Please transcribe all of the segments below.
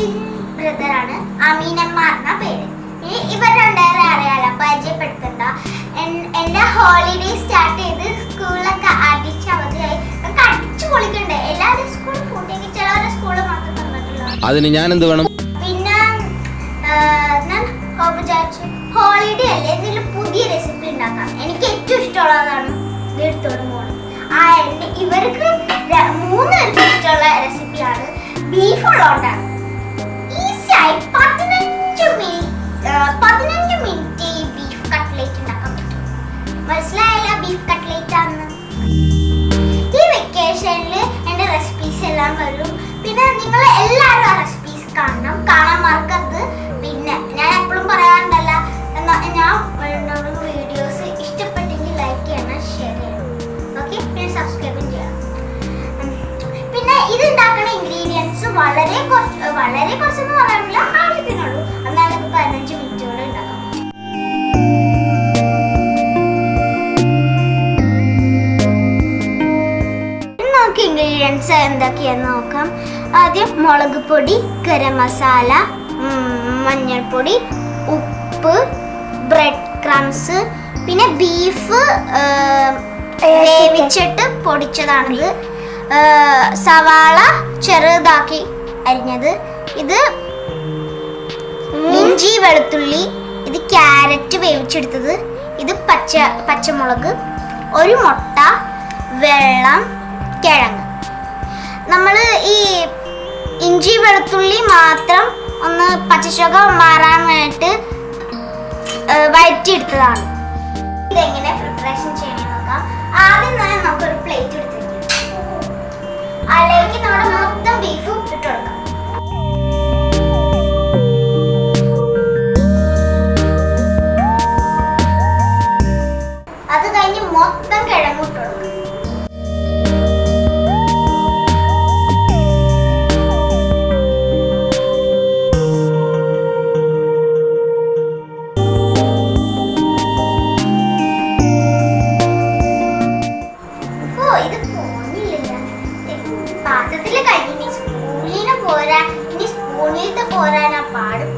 Cousin ബ്രദറാണ്. അമീനമ്മ എന്ന പേര്. ഇവർ രണ്ടുപേരെ അറിയാലോ, പരിചയപ്പെടുത്തണ്ട. എന്റെ ഹോളിഡേ സ്റ്റാർട്ട് ചെയ്ത് സ്കൂളൊക്കെ അടിച്ച് അവധിയായി അടിച്ചു പൊളിക്കണ്ടേ. എല്ലാവരും സ്കൂളിൽ പൂട്ടിയെങ്കിൽ ചിലവരുടെ സ്കൂളിൽ മാത്രം തന്നിട്ടുള്ളൂ. അതിന് ഞാൻ എന്ത് വേണം? പിന്നെ ഞാൻ വിചാരിച്ചു ഹോളിഡേ അല്ലേ, എന്തെങ്കിലും പുതിയ റെസിപ്പി ഉണ്ടാക്കാം. എനിക്ക് ഏറ്റവും ഇഷ്ടമുള്ളതാണ് എടുത്തോണ്ട് പോകണം. ഇവർക്ക് 3 പേർക്ക് ഇഷ്ടമുള്ള റെസിപ്പിയാണ് ബീഫ് ഉള്ളോണ്ടാണ്. ഈസിയായി 15 മിനിറ്റ് ബീഫ് കട്ട്ലേറ്റ് ഉണ്ടാക്കാൻ പറ്റും. മനസ്സിലായില്ല ബീഫ് കട്ട്ലേറ്റ് ആണെന്ന്? ഈ വെക്കേഷനിൽ എൻ്റെ റെസിപ്പീസ് എല്ലാം വരും. പിന്നെ നിങ്ങൾ എല്ലാവരും ആ റെസിപ്പീസ് കാണാൻ മറക്കരുത്. പിന്നെ ഞാൻ എപ്പോഴും പറയാറുണ്ടല്ല, ഞാൻ വീഡിയോസ് ഇഷ്ടപ്പെട്ടെങ്കിൽ ലൈക്ക് ചെയ്യണം, ഷെയർ ചെയ്യണം, ഓക്കെ? പിന്നെ സബ്സ്ക്രൈബും ചെയ്യണം. പിന്നെ ഇത് ഉണ്ടാക്കുന്ന ഇൻഗ്രീഡിയൻസ് വളരെ കുറച്ചൊന്നും പറയാനില്ല, ആവശ്യത്തിനുള്ളൂ. എന്നാലും ഇത് 15 മിനിറ്റ് കൂടെ ഉണ്ടാക്കാം. നമുക്ക് ഇൻഗ്രീഡിയൻസ് എന്തൊക്കെയാന്ന് നോക്കാം. ആദ്യം മുളക് പൊടി, ഗരം മസാല, മഞ്ഞൾപ്പൊടി, ഉപ്പ്, ബ്രെഡ് ക്രംസ്, പിന്നെ ബീഫ് വേവിച്ചിട്ട് പൊടിച്ചതാണിത്, സവാള ചെറുതാക്കി അരിഞ്ഞത്, ഇത് ഇഞ്ചി വെളുത്തുള്ളി, ഇത് ക്യാരറ്റ് വേവിച്ചെടുത്തത്, ഇത് പച്ചമുളക്, ഒരു മുട്ട, വെള്ളം, കിഴങ്ങ്. നമ്മൾ ഈ ഇഞ്ചി വെളുത്തുള്ളി മാത്രം ഒന്ന് പച്ചച്ചുക മാറാൻ വേണ്ടിയിട്ട് വഴറ്റിയെടുത്തതാണ്. ഇതെങ്ങനെ പ്രിപ്പറേഷൻ ചെയ്യണമെന്ന് നോക്കാം. ആദ്യം തന്നെ നമുക്കൊരു പ്ലേറ്റ് എടുത്തിരിക്കും. അതിലേക്ക് നമ്മുടെ മൊത്തം ബീഫും ഇട്ട് കൊടുക്കാം. അത് കഴിഞ്ഞ് മൊത്തം കിഴങ്ങ് ഇട്ട് കൊടുക്കാം. പാത്രത്തില് കഴിഞ്ഞ സ്പൂണിന് പോരാ, ഇനി സ്പൂണിലത്തെ പോരാനാ പാടും.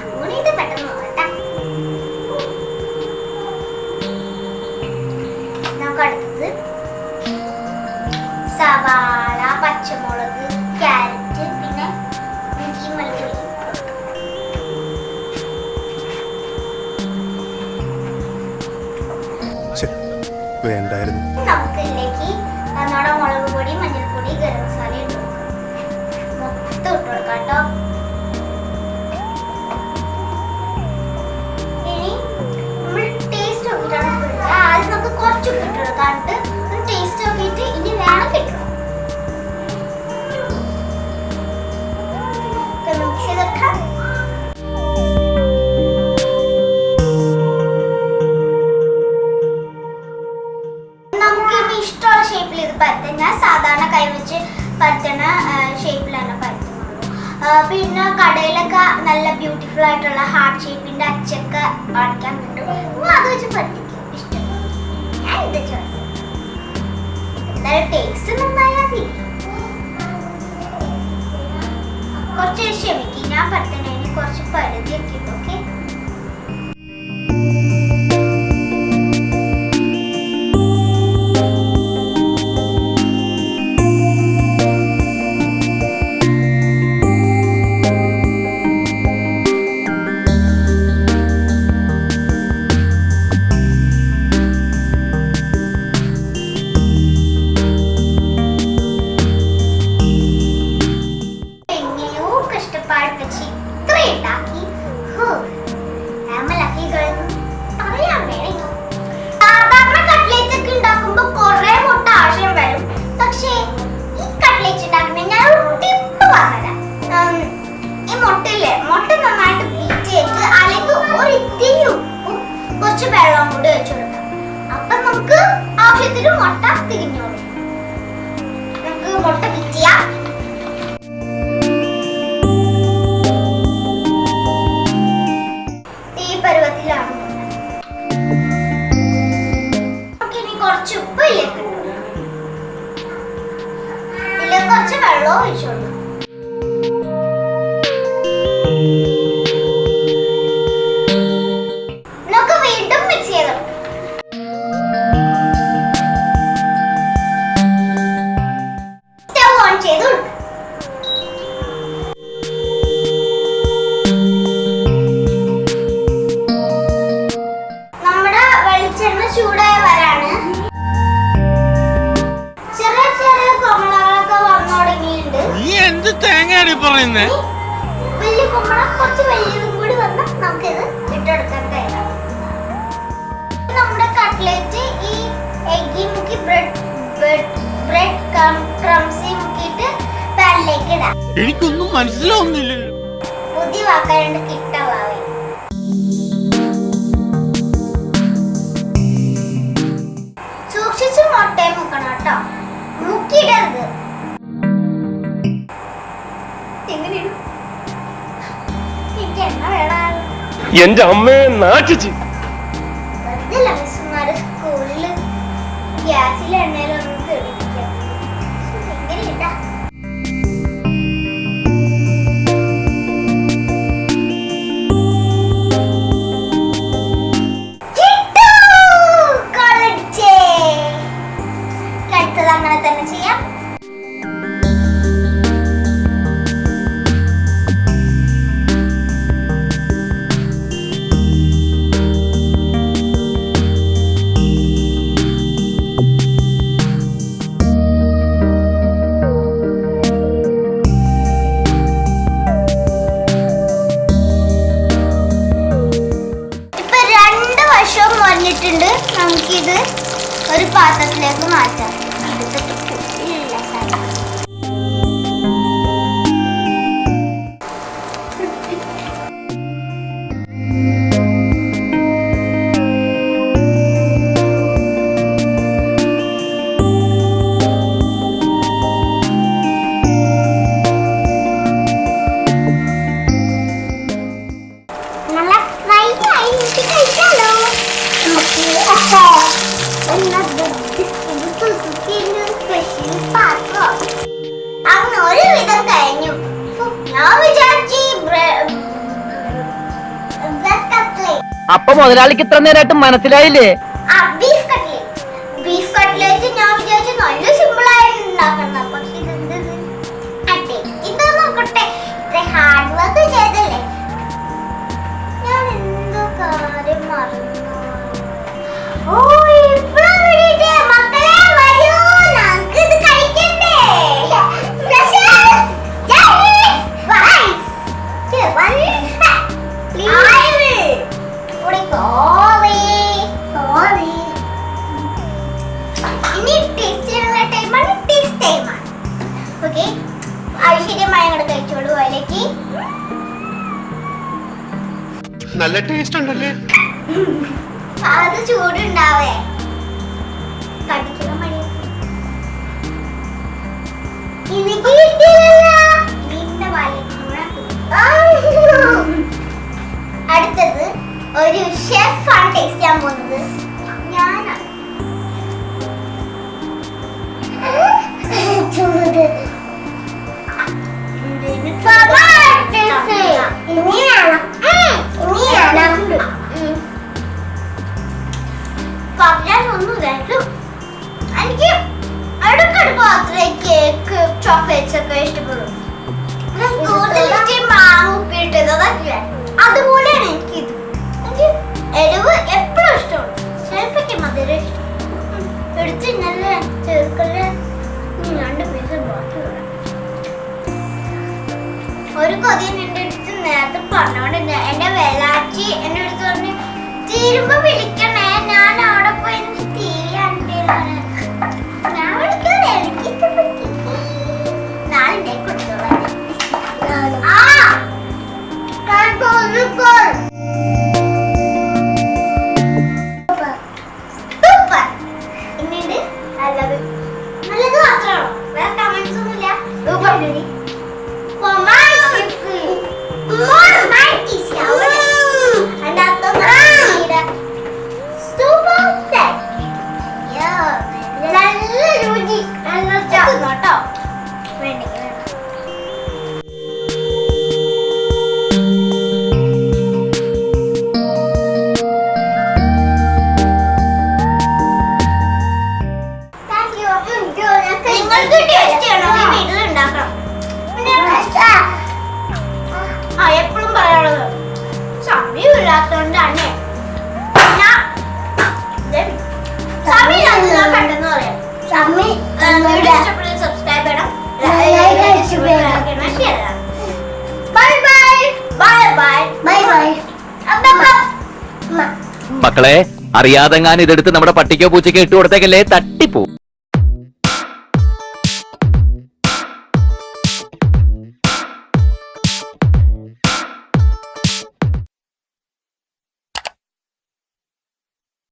സ്പൂണിലത്തെ പെട്ടെന്ന് പോകട്ടെ. നമുക്ക് അടുത്തത് സവാള, പച്ചമുളക്, ക്യാരറ്റ്, പിന്നെ ഇഞ്ചി വെളുത്തുള്ളി. വേണ്ടായിരുന്നു. നമുക്ക് ഇതിലേക്ക് നമ്മുടെ മുളക് പൊടി, മഞ്ഞൾപ്പൊടി, ഗരം മസാല ഇട്ട് മൊത്തം ഇട്ട് കൊടുക്കാം കേട്ടോ. ഇനി നമ്മൾ ടേസ്റ്റ് നോക്കിയിട്ടാണ് ഇടുക. ആദ്യം നമുക്ക് കുറച്ച് ഇട്ട് കൊടുക്കാണ്ട് ഒരു ടേസ്റ്റ് നോക്കിയിട്ട് ഇനി വേണം കിട്ടണം. മിക്സ് ചെയ്തെടുക്കാം. ഇഷ്ടമുള്ള ഷേപ്പിൽ ഇത് പരത്താൻ. ഞാൻ സാധാരണ കൈവച്ച് പരത്തണ ഷേപ്പിലാണ് പരത്തുന്നുള്ളൂ. പിന്നെ കടയിലൊക്കെ നല്ല ബ്യൂട്ടിഫുൾ ആയിട്ടുള്ള ഹാർട്ട് ഷേപ്പിന്റെ അച്ചൊക്കെ വാങ്ങിക്കാൻ കിട്ടും. അത് വെച്ച് പരത്തിക്കും. ഇഷ്ടം ഞാൻ ഇത് ചോദിച്ചു. എന്തായാലും ടേസ്റ്റ് നന്നായാൽ മതി. കുറച്ച് ക്ഷമിക്കും, ഞാൻ പരത്തണേന് കുറച്ച് പരിധിയൊക്കെ ഉണ്ട്. ഓക്കെ, കുറച്ച് വെള്ളം കൂടി വെച്ച് കൊടുക്കാം. അപ്പൊ നമുക്ക് ആവശ്യത്തിന് മുട്ട തിരിഞ്ഞോളൂ. നമുക്ക് മുട്ട ബീറ്റ് ചെയ്യാം. ഈ പരുവത്തിലാണ്. ഇനി കുറച്ച് ഉപ്പ് ഇതിലേക്ക് ഇട്ടു. ഇതിലേക്ക് കുറച്ച് വെള്ളം ഒഴിച്ചു കൊടുക്കാം. നിന്നെ വലിയ കുമ്പളം കുറച്ച് വലിയതും കൂടി വന്ന് നമുക്കിത് ഇട്ടെടുക്കാൻ കഴിയാം. നമ്മുടെ കട്ട്ലേറ്റ് ഈ എഗ്ഗി മുക്കി ബ്രെഡ് ക്രംസി മുക്കിയിട്ട് പാനിലേക്ക് ഇടാം. എനിക്കൊന്നും മനസ്സിലാവുന്നില്ലല്ലോ. പുതിയ വാക്കാരുണ്ട് കിട്ടവാവേ. സൂക്ഷിച്ച് മുട്ടയെ മുക്കണം കേട്ടോ, മുക്കിയിടരുത്. എങ്ങനെയാണ് എനിക്ക് എണ്ണ വേണം. എന്റെ അമ്മയെ നാട്ടിച്ച് വെറുതെ മിസ്സുമാര് സ്കൂളില് ഗ്യാസിൽ എണ്ണയിലൊന്നും തെളിയിക്കാം. എങ്ങനെ ഇടാ അങ്ങനെ തന്നെ ചെയ്യാം. ഇപ്പൊ രണ്ട് വശവും മറിഞ്ഞിട്ടുണ്ട്. നമുക്കിത് ഒരു പാത്രത്തിലേക്ക് മാറ്റാം. അങ്ങനെ ഒരു വിധം കഴിഞ്ഞു. ഞാൻ വിചാരിച്ചു അപ്പൊ മുതലാളിക്ക് ഇത്ര നേരമായിട്ട് മനസ്സിലായില്ലേ? ബീഫ് കട്ട്ലേറ്റ് ഞാൻ വിചാരിച്ചു നല്ല സിമ്പിൾ ആയിട്ട് ഉണ്ടാക്കണം. പക്ഷെ ഇതാ നോക്കട്ടെ, ഇത്ര ഹാർഡ് വർക്ക് ചെയ്തല്ലേ. ഞാൻ എന്തോ കാര്യം മറന്നു. ഓ മക്കളെ വരൂ, നമുക്ക് ഇത് കഴിക്കണ്ടേ. നല്ല ടേസ്റ്റ് ഉണ്ടല്ലേ. അത് ചൂടുണ്ടാവേ കടിക്കുന്ന മണി. അടുത്തത് ഒരു ഷെഫാണ് ടേസ്റ്റ് ചെയ്യാൻ പോകുന്നത്. ഞാനാണ്. പറയാനൊന്നുമില്ല. എനിക്ക് അടുക്കടുക്ക് മാത്രമേ കേക്ക് ചോക്ലേറ്റ്സ് ഒക്കെ ഇഷ്ടപ്പെടും. മാങ്ങ ഉപ്പിട്ടത് അതൊക്കെ അതുപോലെയാണ് എനിക്കിത്. എനിക്ക് എരിവ് എപ്പോഴും ഇഷ്ടമാണ്. ചിലപ്പോഴേക്ക് മധുരം ഇഷ്ടം. എടുത്ത് നല്ല ചേർക്കല് 2 പീസ് ബാക്കി ഒരു കൊതിയൻ എൻ്റെ അടുത്ത് നേരത്തെ പറഞ്ഞോണ്ട് എന്റെ വേലാച്ചി എന്റെ അടുത്ത് പറഞ്ഞു തീരുമ്പോ വിളിക്കണേ, ഞാൻ അവിടെ പോയി ടി വി കണ്ടിരുന്നു. ഞാൻ വിളിക്കാതെ എനിക്ക് നാളെ കൊടുത്തോളാം. നല്ലത് നല്ലത് മാത്രമാണോ? വേറെ കമന്റ്സ് ഒന്നുമില്ല. നല്ല രുചി. കേട്ടോ വേണ്ടെങ്കിൽ മക്കളെ അറിയാതെങ്ങാൻ ഇതെടുത്ത് നമ്മുടെ പട്ടിക്കോ പൂച്ചയ്ക്കോ ഇട്ട് കൊടുത്തേക്കല്ലേ തട്ടിപ്പോ.